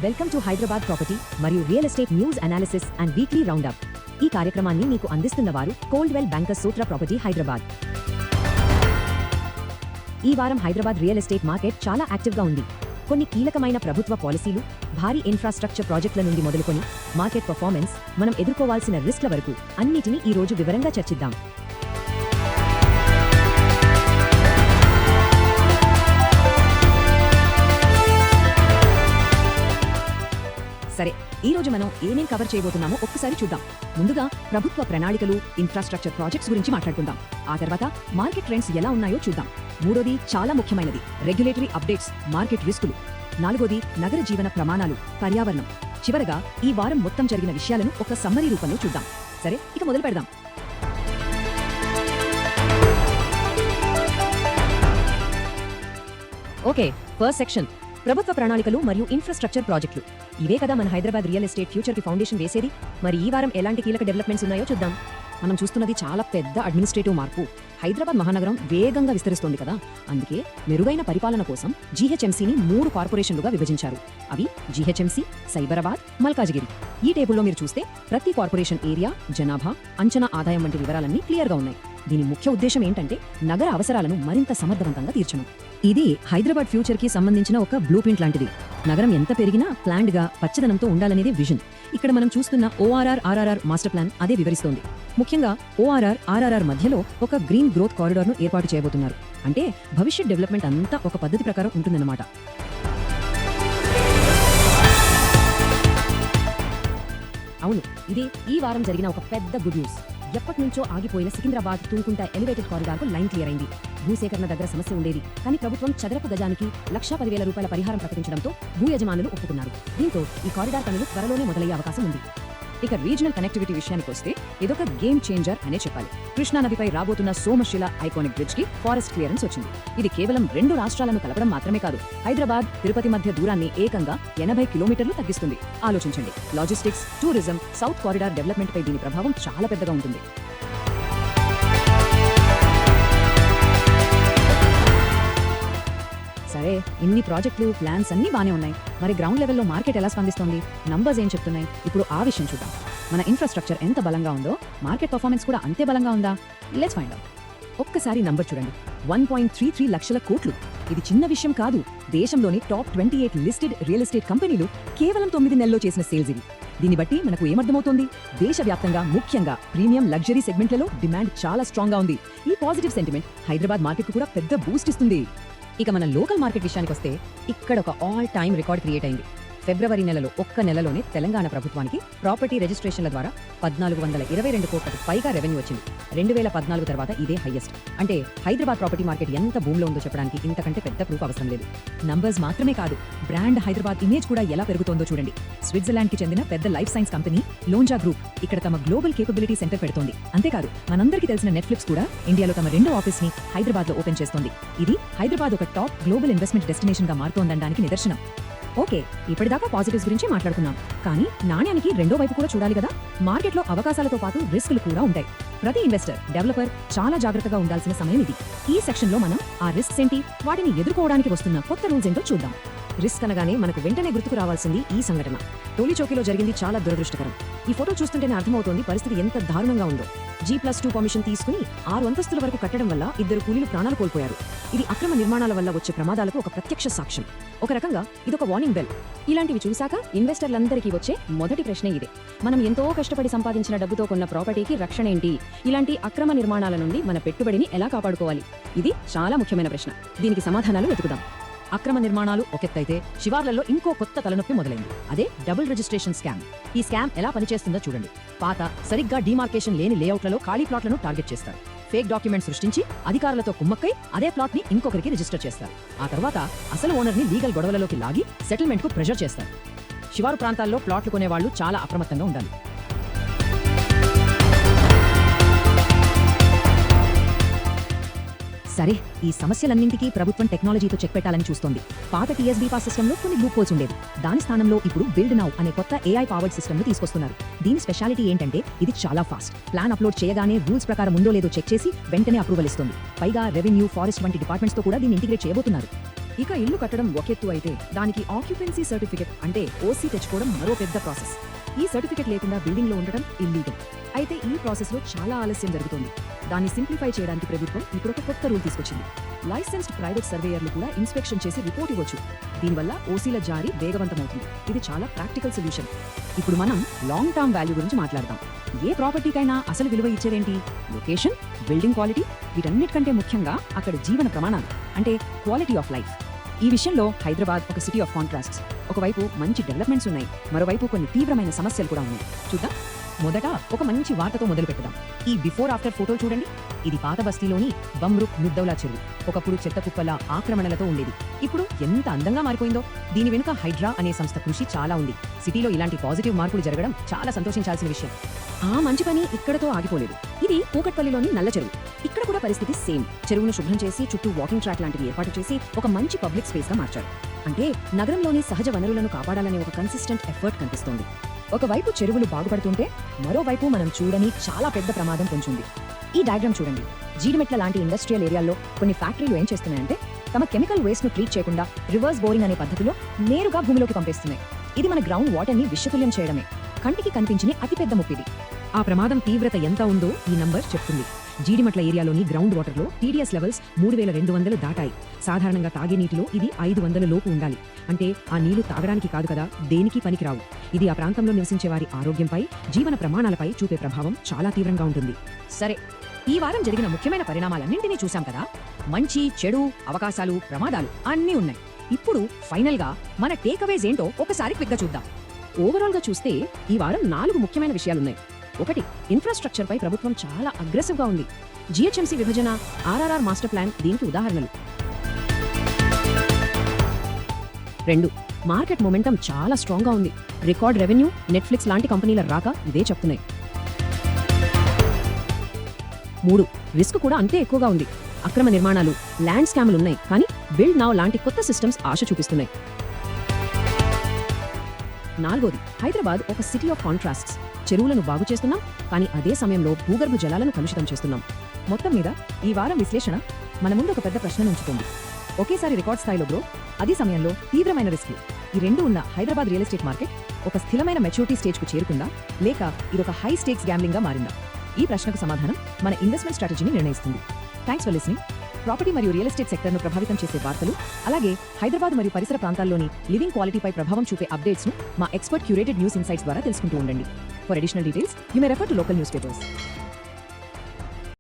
Welcome to Hyderabad property మరియు real estate news analysis and weekly round up. ఈ కార్యక్రమాన్ని మీకు అందిస్తున్న వారు కోల్డ్వెల్ బ్యాంకర్స్ సూత్ర ప్రాపర్టీ హైదరాబాద్. ఈ వారం హైదరాబాద్ రియల్ ఎస్టేట్ మార్కెట్ చాలా యాక్టివ్గా ఉంది. కొన్ని కీలకమైన ప్రభుత్వ పాలసీలు, భారీ ఇన్ఫ్రాస్ట్రక్చర్ ప్రాజెక్టుల నుండి మొదలుకొని మార్కెట్ పర్ఫార్మెన్స్, మనం ఎదుర్కోవాల్సిన రిస్క్ల వరకు అన్నిటినీ ఈ రోజు వివరంగా చర్చిద్దాం. సరే, ఈ రోజు మనం ఏమేం కవర్ చేయబోతున్నామో ఒక్కసారి చూద్దాం. ముందుగా ప్రభుత్వ ప్రణాళికలు, ఇన్ఫ్రాస్ట్రక్చర్ ప్రాజెక్ట్స్ గురించి మాట్లాడుకుందాం. ఆ తర్వాత మార్కెట్ ట్రెండ్స్ ఎలా ఉన్నాయో చూద్దాం. మూడోది చాలా ముఖ్యమైనది, రెగ్యులేటరీ అప్డేట్స్, మార్కెట్ రిస్కులు. నాలుగోది నగర జీవన ప్రమాణాలు, పర్యావరణం. చివరగా ఈ వారం మొత్తం జరిగిన విషయాలను ఒక సమ్మరీ రూపంలో చూద్దాం. సరే, ఇక మొదలు పెడదాం. ఓకే, ఫస్ట్ సెక్షన్ ప్రభుత్వ ప్రణాళికలు మరియు ఇన్ఫ్రాస్ట్రక్చర్ ప్రాజెక్టులు. ఇవే కదా మన హైదరాబాద్ రియల్ ఎస్టేట్ ఫ్యూచర్ కి ఫౌండేషన్ వేసేది. మరి ఈ వారం ఎలాంటి కీలక డెవలప్మెంట్స్ ఉన్నాయో చూద్దాం. మనం చూస్తున్నది చాలా పెద్ద అడ్మినిస్ట్రేటివ్ మార్పు. హైదరాబాద్ మహానగరం వేగంగా విస్తరిస్తోంది కదా, అందుకే మెరుగైన పరిపాలన కోసం జీహెచ్ఎంసీని 3 కార్పొరేషన్లుగా విభజించారు. అవి జీహెచ్ఎంసీ, సైబరాబాద్, మల్కాజిగిరి. ఈ టేబుల్లో మీరు చూస్తే ప్రతి కార్పొరేషన్ ఏరియా, జనాభా, అంచనా ఆదాయం వంటి వివరాలన్నీ క్లియర్గా ఉన్నాయి. దీని ముఖ్య ఉద్దేశం ఏంటంటే నగర అవసరాలను మరింత సమర్థవంతంగా తీర్చడం. ఇది హైదరాబాద్ ఫ్యూచర్ కి సంబంధించిన ఒక బ్లూ ప్రింట్ లాంటిది. నగరం ఎంత పెరిగినా ప్లాన్డ్ గా పచ్చదనంతో ఉండాలనేది విజన్. ఇక్కడ మనం చూస్తున్న ఓఆర్ఆర్, ఆర్ఆర్ఆర్ మాస్టర్ ప్లాన్ అదే వివరిస్తోంది. ముఖ్యంగా ఓఆర్ఆర్, ఆర్ఆర్ఆర్ మధ్యలో ఒక గ్రీన్ గ్రోత్ కారిడార్ ను ఏర్పాటు చేయబోతున్నారు. అంటే భవిష్యత్ డెవలప్మెంట్ అంతా ఒక పద్ధతి ప్రకారం ఉంటుందన్నమాట. అవును, ఇది ఈ వారం జరిగిన ఒక పెద్ద గుడ్ న్యూస్. ఎప్పటి నుంచో ఆగిపోయిన సికింద్రాబాద్ తుంకుంట ఎలివేటెడ్ కారిడార్ కు లైన్ క్లియర్ అయింది. భూసేకరణ దగ్గర సమస్య ఉండేది, కానీ ప్రభుత్వం చదరపు గజానికి ₹1,10,000 పరిహారం ప్రకటించడంతో భూ యజమానులు ఒప్పుకున్నారు. దీంతో ఈ కారిడార్ పనులు త్వరలోనే మొదలయ్యే అవకాశం ఉంది. ఇక రీజనల్ కనెక్టివిటీ విషయానికి వస్తే ఇదొక గేమ్ చేంజర్ అనే చెప్పాలి. కృష్ణా నదిపై రాబోతున్న సోమశిల ఐకానిక్ బ్రిడ్జ్ కి ఫారెస్ట్ క్లియరెన్స్ వచ్చింది. ఇది కేవలం 2 రాష్ట్రాలను కలపడం మాత్రమే కాదు, హైదరాబాద్, తిరుపతి మధ్య దూరాన్ని ఏకంగా 80 కిలోమీటర్లు తగ్గిస్తుంది. ఆలోచించండి, logistics, tourism, south corridor development పై దీని ప్రభావం చాలా పెద్దగా ఉంటుంది. సరే, ఇన్ని ప్రాజెక్టులు, ప్లాన్స్ అన్నీ బానే ఉన్నాయి. మరి గ్రౌండ్ లెవెల్లో మార్కెట్ ఎలా స్పందిస్తోంది, నంబర్స్ ఏం చెప్తున్నాయి, ఇప్పుడు ఆ విషయం చూద్దాం. మన ఇన్ఫ్రాస్ట్రక్చర్ ఎంత బలంగా ఉందో మార్కెట్ పర్ఫార్మెన్స్ కూడా అంతే బలంగా ఉందా? Let's find out. ఒక్కసారి నంబర్ చూడండి, 1.33 లక్షల కోట్లు. ఇది చిన్న విషయం కాదు. దేశంలోని టాప్ 28 లిస్టెడ్ రియల్ ఎస్టేట్ కంపెనీలు కేవలం 9 నెలల్లో చేసిన సేల్స్ ఇవి. దీన్ని బట్టి మనకు ఏమర్థమవుతోంది, దేశవ్యాప్తంగా ముఖ్యంగా ప్రీమియం లగ్జరీ సెగ్మెంట్లలో డిమాండ్ చాలా స్ట్రాంగ్ గా ఉంది. ఈ పాజిటివ్ సెంటిమెంట్ హైదరాబాద్ మార్కెట్ కు కూడా పెద్ద బూస్ట్ ఇస్తుంది. ఇక మన లోకల్ మార్కెట్ విషయానికి వస్తే ఇక్కడ ఒక ఆల్ టైమ్ రికార్డ్ క్రియేట్ అయింది. ఫిబ్రవరి నెలలో ఒక్క నెలలోనే తెలంగాణ ప్రభుత్వానికి ప్రాపర్టీ రిజిస్ట్రేషన్ల ద్వారా 1,422 కోట్లకు పైగా రెవెన్యూ వచ్చింది. 2014 తర్వాత ఇదే హైయెస్ట్. అంటే హైదరాబాద్ ప్రాపర్టీ మార్కెట్ ఎంత భూమిలో ఉందో చెప్పడానికి ఇంతకంటే పెద్ద ప్రూఫ్ అవసరం లేదు. నంబర్స్ మాత్రమే కాదు, బ్రాండ్ హైదరాబాద్ ఇమేజ్ కూడా ఎలా పెరుగుతోందో చూడండి. స్విట్జర్లాండ్ కి చెందిన పెద్ద లైఫ్ సైన్స్ కంపెనీ లోంజా గ్రూప్ ఇక్కడ తమ గ్లోబల్ కేపబిలిటీ సెంటర్ పెడుతోంది. అంతేకాదు, మనందరికీ తెలిసిన నెట్ఫ్లిక్స్ కూడా ఇండియాలో తమ 2వ ఆఫీస్ ని హైదరాబాద్ లో ఓపెన్ చేస్తోంది. ఇది హైదరాబాద్ ఒక టాప్ గ్లోబల్ ఇన్వెస్ట్మెంట్ డెస్టినేషన్ గా మారుతోందనడానికి నిదర్శనం. ఓకే, ఇప్పటిదాకా పాజిటివ్స్ గురించి మాట్లాడుకున్నాం, కానీ నాణ్యానికి రెండో వైపు కూడా చూడాలి కదా. మార్కెట్లో అవకాశాలతో పాటు రిస్కులు కూడా ఉంటాయి. ప్రతి ఇన్వెస్టర్, డెవలపర్ చాలా జాగ్రత్తగా ఉండాల్సిన సమయం ఇది. ఈ సెక్షన్లో మనం ఆ రిస్క్స్ ఏంటి, వాటిని ఎదుర్కోవడానికి వస్తున్న కొత్త రూల్స్ ఏంటో చూద్దాం. రిస్క్ అనగానే మనకు వెంటనే గుర్తుకు రావాల్సింది ఈ సంఘటన. టోలీచౌకీలో జరిగింది చాలా దురదృష్టకరం. ఈ ఫోటో చూస్తుంటేనే అర్థమవుతోంది పరిస్థితి ఎంత దారుణంగా ఉందో. G+2 పర్మిషన్ తీసుకుని 6 అంతస్తుల వరకు కట్టడం వల్ల 2 కూలీలు ప్రాణాలు కోల్పోయారు. ఇది అక్రమ నిర్మాణాల వల్ల వచ్చే ప్రమాదాలకు ఒక ప్రత్యక్ష సాక్ష్యం. ఒక రకంగా ఇదొక వార్నింగ్ బెల్. ఇలాంటివి చూశాక ఇన్వెస్టర్లందరికీ వచ్చే మొదటి ప్రశ్నే ఇదే, మనం ఎంతో కష్టపడి సంపాదించిన డబ్బుతో కొన్న ప్రాపర్టీకి రక్షణ ఏంటి? ఇలాంటి అక్రమ నిర్మాణాల నుండి మన పెట్టుబడిని ఎలా కాపాడుకోవాలి? ఇది చాలా ముఖ్యమైన ప్రశ్న. దీనికి సమాధానాలు వెతుకుదాం. అక్రమ నిర్మాణాలు ఒకెత్తైతే శివార్లలో ఇంకో కొత్త తలనొప్పి మొదలైంది. అదే డబుల్ రిజిస్ట్రేషన్ స్కామ్. ఈ స్కామ్ ఎలా పనిచేస్తుందో చూడండి. పాత, సరిగ్గా డిమార్కేషన్ లేని లేఅవుట్లలో ఖాళీ ప్లాట్లను టార్గెట్ చేస్తారు. ఫేక్ డాక్యుమెంట్ సృష్టించి అధికారులతో కుమ్మక్కై అదే ప్లాట్ ని ఇంకొకరికి రిజిస్టర్ చేస్తారు. ఆ తర్వాత అసలు ఓనర్ ని లీగల్ గొడవలలోకి లాగి సెటిల్మెంట్ కు ప్రెషర్ చేస్తారు. శివారు ప్రాంతాల్లో ప్లాట్లు కొనేవాళ్లు చాలా అప్రమత్తంగా ఉండాలి. సరే, ఈ సమస్యలన్నింటికీ ప్రభుత్వం టెక్నాలజీతో చెక్ పెట్టాలని చూస్తోంది. పాత TSB పాస్ సిస్టంలో కొన్ని లూప్ హోల్స్ ఉండేవి. దాని స్థానంలో ఇప్పుడు బిల్డ్ నౌ అనే కొత్త AI పవర్డ్ సిస్టమ్ ను తీసుకొస్తున్నారు. దీని స్పెషాలిటీ ఏంటంటే ఇది చాలా ఫాస్ట్. ప్లాన్ అప్లోడ్ చేయగానే రూల్స్ ప్రకారం ఉందో లేదో చెక్ చేసి వెంటనే అప్రూవల్ ఇస్తుంది. పైగా రెవెన్యూ, ఫారెస్ట్ వంటి డిపార్ట్మెంట్స్ తో కూడా దీన్ని ఇంటిగ్రేట్ చేయబోతున్నారు. ఇక ఇల్లు కట్టడం ఒకెత్తు అయితే దానికి ఆక్యుపెన్సీ సర్టిఫికెట్ అంటే ఓసీ తెచ్చుకోవడం మరో పెద్ద ప్రాసెస్. ఈ సర్టిఫికెట్ లేకుండా బిల్డింగ్లో ఉండడం ఇల్లీగల్. అయితే ఈ ప్రాసెస్లో చాలా ఆలస్యం జరుగుతోంది. దాన్ని సింప్లిఫై చేయడానికి ప్రభుత్వం ఇప్పుడు ఒక కొత్త రూల్ తీసుకొచ్చింది. లైసెన్స్డ్ ప్రైవేట్ సర్వేయర్లు కూడా ఇన్స్పెక్షన్ చేసి రిపోర్ట్ ఇవ్వచ్చు. దీనివల్ల ఓసీల జారీ వేగవంతమవుతుంది. ఇది చాలా ప్రాక్టికల్ సొల్యూషన్. ఇప్పుడు మనం లాంగ్ టర్మ్ వాల్యూ గురించి మాట్లాడదాం. ఏ ప్రాపర్టీకైనా అసలు విలువ ఇచ్చేదేంటి? లొకేషన్, బిల్డింగ్ క్వాలిటీ, వీటన్నిటికంటే ముఖ్యంగా అక్కడ జీవన ప్రమాణాలు అంటే క్వాలిటీ ఆఫ్ లైఫ్. ఈ విషయంలో హైదరాబాద్ ఒక సిటీ ఆఫ్ కాంట్రాస్ట్స్. ఒకవైపు మంచి డెవలప్మెంట్స్ ఉన్నాయి, మరోవైపు కొన్ని తీవ్రమైన సమస్యలు కూడా ఉన్నాయి. చూద్దాం. మొదట ఒక మంచి వార్తతో మొదలు పెడదాం. ఈ బిఫోర్ ఆఫ్టర్ ఫోటో చూడండి. ఇది పాత బస్తీలోని బమ్రుక్ ముద్దౌలా చెరువు. ఒకప్పుడు చెత్త కుప్పల ఆక్రమణలతో ఉండేది. ఇప్పుడు ఎంత అందంగా మారిపోయిందో. దీని వెనుక హైడ్రా అనే సంస్థ కృషి చాలా ఉంది. సిటీలో ఇలాంటి పాజిటివ్ మార్పులు జరగడం చాలా సంతోషించాల్సిన విషయం. ఆ మంచి పని ఇక్కడతో ఆగిపోలేదు. ఇది కూకట్పల్లిలోని నల్ల చెరువు. ఇక్కడ కూడా పరిస్థితి సేమ్. చెరువును శుభ్రం చేసి చుట్టూ వాకింగ్ ట్రాక్ లాంటివి ఏర్పాటు చేసి ఒక మంచి పబ్లిక్ స్పేస్ గా మార్చారు. అంటే నగరంలోని సహజ వనరులను కాపాడాలనే ఒక కన్సిస్టెంట్ ఎఫర్ట్ కనిపిస్తోంది. ఒకవైపు చెరువులు బాగుపడుతుంటే మరోవైపు మనం చూడని చాలా పెద్ద ప్రమాదం పొంచుంది. ఈ డయాగ్రామ్ చూడండి. జీడిమెట్ల లాంటి ఇండస్ట్రియల్ ఏరియాల్లో కొన్ని ఫ్యాక్టరీలు ఏం చేస్తున్నాయంటే తమ కెమికల్ వేస్ట్ ను ట్రీట్ చేయకుండా రివర్స్ బోరింగ్ అనే పద్ధతిలో నేరుగా భూమిలోకి పంపిస్తున్నాయి. ఇది మన గ్రౌండ్ వాటర్ ని విషతుల్యం చేయడమే. కంటికి కనిపించిన అతిపెద్ద ముప్పిది. ఆ ప్రమాదం తీవ్రత ఎంత ఉందో ఈ నంబర్ చెప్తుంది. జీడిమట్ల ఏరియాలోని గ్రౌండ్ వాటర్లో టీడీఎస్ లెవెల్స్ 3200 దాటాయి. సాధారణంగా తాగే నీటిలో ఇది 500 లోపు ఉండాలి. అంటే ఆ నీళ్లు తాగడానికి కాదు కదా, దేనికి పనికిరావు. ఇది ఆ ప్రాంతంలో నివసించే వారి ఆరోగ్యంపై, జీవన ప్రమాణాలపై చూపే ప్రభావం చాలా తీవ్రంగా ఉంటుంది. సరే, ఈ వారం జరిగిన ముఖ్యమైన పరిణామాలన్నింటినీ చూశాం కదా. మంచి, చెడు, అవకాశాలు, ప్రమాదాలు అన్నీ ఉన్నాయి. ఇప్పుడు ఫైనల్ గా మన టేక్అవేస్ ఏంటో ఒకసారి క్విక్గా చూద్దాం. ఓవరాల్ గా చూస్తే ఈ వారం 4 ముఖ్యమైన విషయాలున్నాయి. 1. ఇన్ఫ్రాస్ట్రక్చర్ పై ప్రభుత్వం చాలా అగ్రెసివ్ గా ఉంది. జిహెచ్ఎంసీ విభజన, ఆర్ఆర్ఆర్ మాస్టర్ ప్లాన్ దీనికి ఉదాహరణలు. 2. మార్కెట్ మొమెంటం చాలా స్ట్రాంగ్ గా ఉంది. రికార్డ్ రెవెన్యూ, నెట్ఫ్లిక్స్ లాంటి కంపెనీల రాక ఇదే చెప్తున్నాయి. 3. రిస్క్ కూడా అంతే ఎక్కువగా ఉంది. అక్రమ నిర్మాణాలు, ల్యాండ్ స్కామ్లు ఉన్నాయి, కానీ బిల్డ్ నౌ లాంటి కొత్త సిస్టమ్స్ ఆశ చూపిస్తున్నాయి. 4. హైదరాబాద్ ఒక సిటీ ఆఫ్ కాంట్రాస్ట్స్. చెరువులను బాగు చేస్తున్నాం, కానీ అదే సమయంలో భూగర్భ జలాలను కలుషితం చేస్తున్నాం. మొత్తం మీద ఈ వారం విశ్లేషణ మన ముందు ఒక పెద్ద ప్రశ్న ఉంచుతుంది. ఒకేసారి రికార్డ్ స్థాయిలో గ్రోత్, అదే సమయంలో తీవ్రమైన రిస్క్, ఈ రెండు ఉన్న హైదరాబాద్ రియల్ ఎస్టేట్ మార్కెట్ ఒక స్థిరమైన మెచ్యూరిటీ స్టేజ్ కు చేరుకుందా, లేక ఇదొక హై స్టేక్స్ గ్యాంబ్లింగ్ గా మారిందా? ఈ ప్రశ్నకు సమాధానం మన ఇన్వెస్ట్మెంట్ స్ట్రాటజీని నిర్ణయిస్తుంది. Thanks for listening. ప్రాపర్టీ మరియు రియల్ ఎస్టేట్ సెక్టర్ను ప్రభావితం చేసే వార్తలు, అలాగే హైదరాబాద్ మరియు పరిసర ప్రాంతాల్లోని లివింగ్ క్వాలిటీపై ప్రభావం చూపే అప్డేట్స్ ను మా ఎక్స్పర్ట్ క్యూరేటెడ్ న్యూస్ ఇన్సైట్స్ ద్వారా తెలుసుకుంటూ ఉండండి. For additional details you may refer to local news papers.